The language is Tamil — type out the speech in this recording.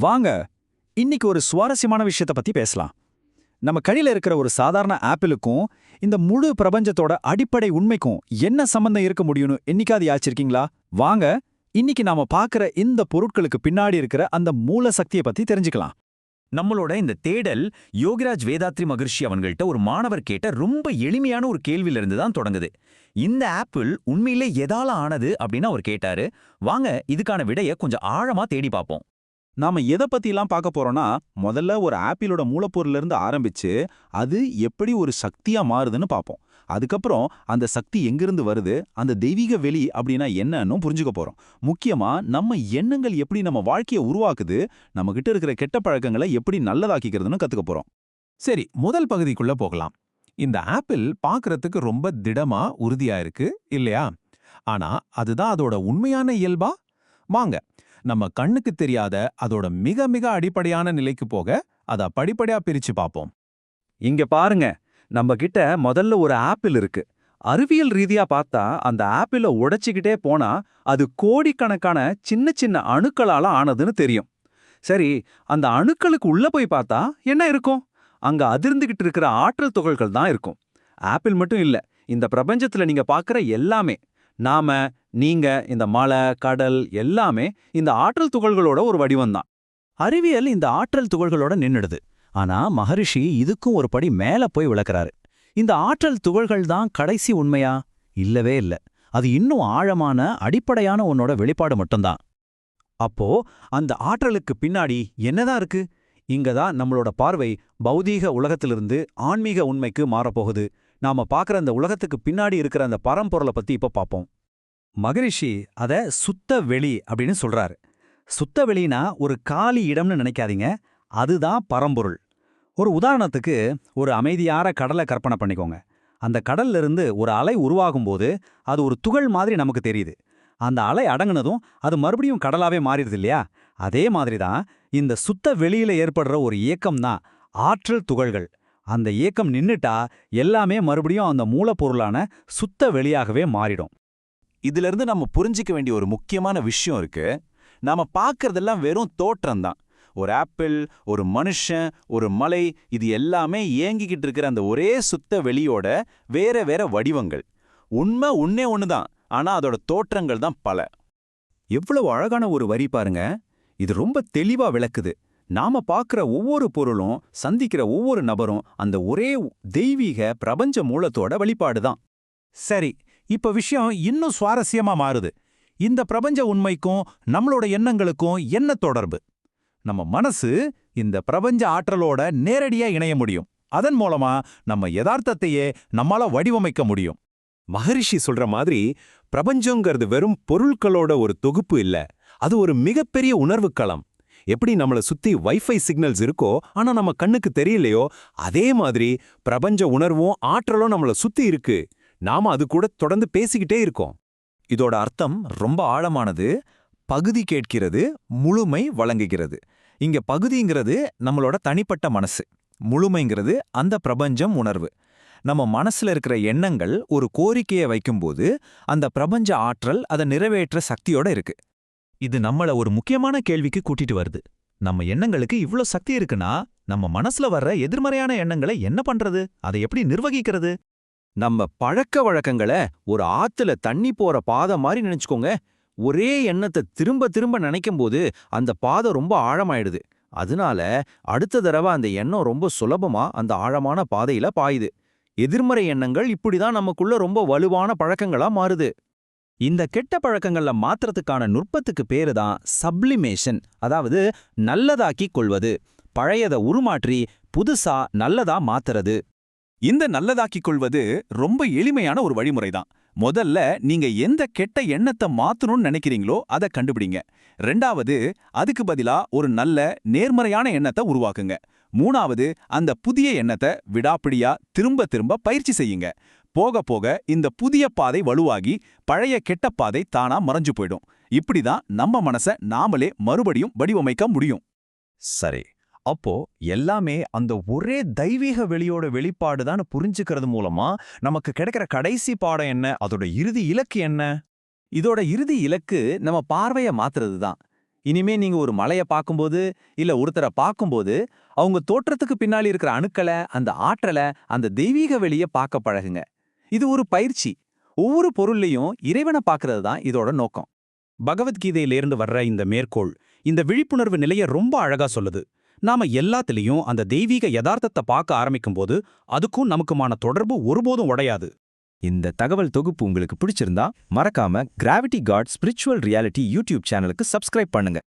வாங்க இன்னைக்கு ஒரு சுவாரஸ்யமான விஷயத்தை பத்தி பேசலாம். நம்ம கையில இருக்கிற ஒரு சாதாரண ஆப்பிளுக்கும் இந்த முழு பிரபஞ்சத்தோட அடிப்படை உண்மைக்கும் என்ன சம்பந்தம் இருக்க முடியும்னு என்னைக்காவது யோசிச்சிருக்கீங்களா? வாங்க இன்னைக்கு நாம பார்க்கிற இந்த பொருட்களுக்கு பின்னாடி இருக்கிற அந்த மூல சக்தியை பத்தி தெரிஞ்சுக்கலாம். நம்மளோட இந்த தேடல் யோகிராஜ் வேதாத்ரி மகர்ஷி அவங்கள்ட்ட ஒரு மாணவர் கேட்ட ரொம்ப எளிமையான ஒரு கேள்வியிலிருந்து தான் தொடங்குது. இந்த ஆப்பிள் உண்மையிலே எதால ஆனது அப்படின்னு அவர் கேட்டாரு. வாங்க இதுக்கான விடைய கொஞ்சம் ஆழமா தேடி பார்ப்போம். நாம எதை பத்திலாம் பார்க்க போறோம்னா, முதல்ல ஒரு ஆப்பிளோட மூலப்பொருள்ல இருந்து ஆரம்பிச்சு அது எப்படி ஒரு சக்தியா மாறுதுன்னு பார்ப்போம். அதுக்கப்புறம் அந்த சக்தி எங்கிருந்து வருது, அந்த தெய்வீக வெளி அப்படின்னா என்னன்னு புரிஞ்சுக்க போறோம். முக்கியமா நம்ம எண்ணங்கள் எப்படி நம்ம வாழ்க்கையை உருவாக்குது, நம்ம கிட்ட இருக்கிற கெட்ட பழக்கங்களை எப்படி நல்லதாக்கிக்கிறதுன்னு கத்துக்க போறோம். சரி, முதல் பகுதிக்குள்ள போகலாம். இந்த ஆப்பிள் பார்க்கறதுக்கு ரொம்ப திடமா உறுதியா இருக்கு இல்லையா? ஆனா அதுதான் அதோட உண்மையான இயல்பா? வாங்க நம்ம கண்ணுக்கு தெரியாத அதோட மிக மிக அடிப்படையான நிலைக்கு போக அத படிப்படியா பிரிச்சு பார்ப்போம். இங்க பாருங்க, நம்ம கிட்ட முதல்ல ஒரு ஆப்பிள் இருக்கு. அறிவியல் ரீதியா பார்த்தா அந்த ஆப்பிளை உடைச்சிக்கிட்டே போனா அது கோடிக்கணக்கான சின்ன சின்ன அணுக்களால ஆனதுன்னு தெரியும். சரி, அந்த அணுக்களுக்கு உள்ள போய் பார்த்தா என்ன இருக்கும்? அங்க அதிர்ந்துகிட்டு இருக்கிற ஆற்றல் துகள்கள் தான் இருக்கும். ஆப்பிள் மட்டும் இல்ல, இந்த பிரபஞ்சத்துல நீங்க பார்க்குற எல்லாமே, நாம, நீங்க, இந்த மலை, கடல் எல்லாமே இந்த ஆற்றல் துகள்களோட ஒரு வடிவம்தான். அறிவியல் இந்த ஆற்றல் துகள்களோட நின்னுடுது. ஆனா மகரிஷி இதுக்கும் ஒரு படி மேல போய் விளக்குறாரு. இந்த ஆற்றல் துகள்கள் தான் கடைசி உண்மையா? இல்லவே இல்ல. அது இன்னும் ஆழமான அடிப்படையான உன்னோட வெளிப்பாடு மட்டும்தான். அப்போ அந்த ஆற்றலுக்கு பின்னாடி என்னதான் இருக்கு? இங்கதான் நம்மளோட பார்வை பௌதீக உலகத்திலிருந்து ஆன்மீக உண்மைக்கு மாறப்போகுது. நாம பார்க்குற அந்த உலகத்துக்கு பின்னாடி இருக்கிற அந்த பரம்பொருளை பத்தி இப்ப பார்ப்போம். மகரிஷி அத சுத்த வெளி அப்படின்னு சொல்றாரு. சுத்த வெளினா ஒரு காலி இடம்னு நினைக்காதீங்க, அதுதான் பரம்பொருள். ஒரு உதாரணத்துக்கு ஒரு அமைதியான கடலை கற்பனை பண்ணிக்கோங்க. அந்த கடல்ல இருந்து ஒரு அலை உருவாகும்போது அது ஒரு துகள் மாதிரி நமக்கு தெரியுது. அந்த அலை அடங்குனதும் அது மறுபடியும் கடலாவே மாறிடுது இல்லையா? அதே மாதிரி தான் இந்த சுத்த வெளியில ஏற்படுற ஒரு இயக்கம் தான் ஆற்றல் துகள்கள். அந்த இயக்கம் நின்னுட்டா எல்லாமே மறுபடியும் அந்த மூலப்பொருளான சுத்த வெளியாகவே மாறிடும். இதுல இருந்து நம்ம புரிஞ்சிக்க வேண்டிய ஒரு முக்கியமான விஷயம் இருக்கு. நாம பார்க்கறதெல்லாம் வெறும் தோற்றம்தான். ஒரு ஆப்பிள், ஒரு மனுஷன், ஒரு மலை, இது எல்லாமே ஏங்கிக்கிட்டு இருக்கிற அந்த ஒரே சுத்த வெளியோட வேற வேற வடிவங்கள். உண்மை ஒன்னே ஒண்ணுதான், ஆனா அதோட தோற்றங்கள் தான் பல. எவ்வளவு அழகான ஒரு வரி பாருங்க. இது ரொம்ப தெளிவா விளக்குது. நாம பார்க்குற ஒவ்வொரு பொருளும், சந்திக்கிற ஒவ்வொரு நபரும் அந்த ஒரே தெய்வீக பிரபஞ்ச மூலத்தோட வெளிப்பாடுதான். சரி, இப்ப விஷயம் இன்னும் சுவாரஸ்யமா மாறுது. இந்த பிரபஞ்ச உண்மைக்கும் நம்மளோட எண்ணங்களுக்கும் என்ன தொடர்பு? நம்ம மனசு இந்த பிரபஞ்ச ஆற்றலோட நேரடியா இணைய முடியும். அதன் மூலமா நம்ம யதார்த்தத்தையே நம்மால வடிவமைக்க முடியும். மகரிஷி சொல்ற மாதிரி பிரபஞ்சங்கிறது வெறும் பொருட்களோட ஒரு தொகுப்பு இல்ல, அது ஒரு மிகப்பெரிய உணர்வு களம். எப்படி நம்மள சுத்தி வைஃபை சிக்னல்ஸ் இருக்கோ ஆனா நம்ம கண்ணுக்கு தெரியலையோ, அதே மாதிரி பிரபஞ்ச உணர்வும் ஆற்றலும் நம்மள சுத்தி இருக்கு. நாம அது கூட தொடர்ந்து பேசிக்கிட்டே இருக்கோம். இதோட அர்த்தம் ரொம்ப ஆழமானது. பகுதி கேட்கிறது, முழுமை வழங்குகிறது. இங்க பகுதிங்கிறது நம்மளோட தனிப்பட்ட மனசு, முழுமைங்கிறது அந்த பிரபஞ்சம் உணர்வு. நம்ம மனசுல இருக்கிற எண்ணங்கள் ஒரு கோரிக்கையை வைக்கும்போது அந்த பிரபஞ்ச ஆற்றல் அதை நிறைவேற்ற சக்தியோட இருக்கு. இது நம்மள ஒரு முக்கியமான கேள்விக்கு கூட்டிட்டு வருது. நம்ம எண்ணங்களுக்கு இவ்ளோ சக்தி இருக்குன்னா நம்ம மனசுல வர்ற எதிர்மறையான எண்ணங்களை என்ன பண்றது? அதை எப்படி நிர்வகிக்கிறது? நம்ம பழக்க வழக்கங்களை ஒரு ஆத்துல தண்ணி போற பாதை மாதிரி நினைச்சுக்கோங்க. ஒரே எண்ணத்தை திரும்ப திரும்ப நினைக்கும் போது அந்த பாதை ரொம்ப ஆழமாயிடுது. அதனால அடுத்த தடவை அந்த எண்ணம் ரொம்ப சுலபமா அந்த ஆழமான பாதையில பாயுது. எதிர்மறை எண்ணங்கள் இப்படிதான் நமக்குள்ள ரொம்ப வலுவான பழக்கங்களா மாறுது. இந்த கெட்ட பழக்கங்கள்ல மாத்துறதுக்கான நுட்பத்துக்கு பேரு தான் சப்ளிமேஷன், அதாவது நல்லதாக்கிக் கொள்வது. பழையதை உருமாற்றி புதுசா நல்லதா மாத்துறது. இந்த நல்லதாக்கிக் கொள்வது ரொம்ப எளிமையான ஒரு வழிமுறைதான். முதல்ல நீங்க எந்த கெட்ட எண்ணத்தை மாத்தணும்னு நினைக்கிறீங்களோ அதை கண்டுபிடிங்க. ரெண்டாவது, அதுக்கு பதிலா ஒரு நல்ல நேர்மறையான எண்ணத்தை உருவாக்குங்க. மூணாவது, அந்த புதிய எண்ணத்தை விடாப்பிடியா திரும்ப திரும்ப பயிற்சி செய்யுங்க. போக போக இந்த புதிய பாதை வலுவாகி பழைய கெட்ட பாதை தானா மறைஞ்சு போயிடும். இப்படிதான் நம்ம மனச நாமளே மறுபடியும் வடிவமைக்க முடியும். சரி, அப்போ எல்லாமே அந்த ஒரே தெய்வீக வெளியோட வெளிப்பாடுதான் புரிஞ்சுக்கிறது மூலமா நமக்கு கிடைக்கிற கடைசி பாடம் என்ன? அதோட இறுதி இலக்கு என்ன? இதோட இறுதி இலக்கு நம்ம பார்வையை மாத்துறது தான். இனிமே நீங்க ஒரு மலைய பார்க்கும்போது இல்ல ஒருத்தரை பார்க்கும்போது அவங்க தோற்றத்துக்கு பின்னாடி இருக்கிற அணுக்களை, அந்த ஆற்றலை, அந்த தெய்வீக வெளிய பார்க்க பழகுங்க. இது ஒரு பயிற்சி. ஒவ்வொரு பொருள்லயும் இறைவனை பார்க்கறது தான் இதோட நோக்கம். பகவத்கீதையிலிருந்து வர்ற இந்த மேற்கோள் இந்த விழிப்புணர்வு நிலைய ரொம்ப அழகா சொல்லுது. நாம எல்லாத்திலையும் அந்த தெய்வீக யதார்த்தத்தை பார்க்க ஆரம்பிக்கும்போது அதுக்கும் நமக்குமான தொடர்பு ஒருபோதும் உடையாது. இந்த தகவல் தொகுப்பு உங்களுக்கு பிடிச்சிருந்தா மறக்காம gravity God spiritual reality YouTube சேனலுக்கு சப்ஸ்கிரைப் பண்ணுங்க.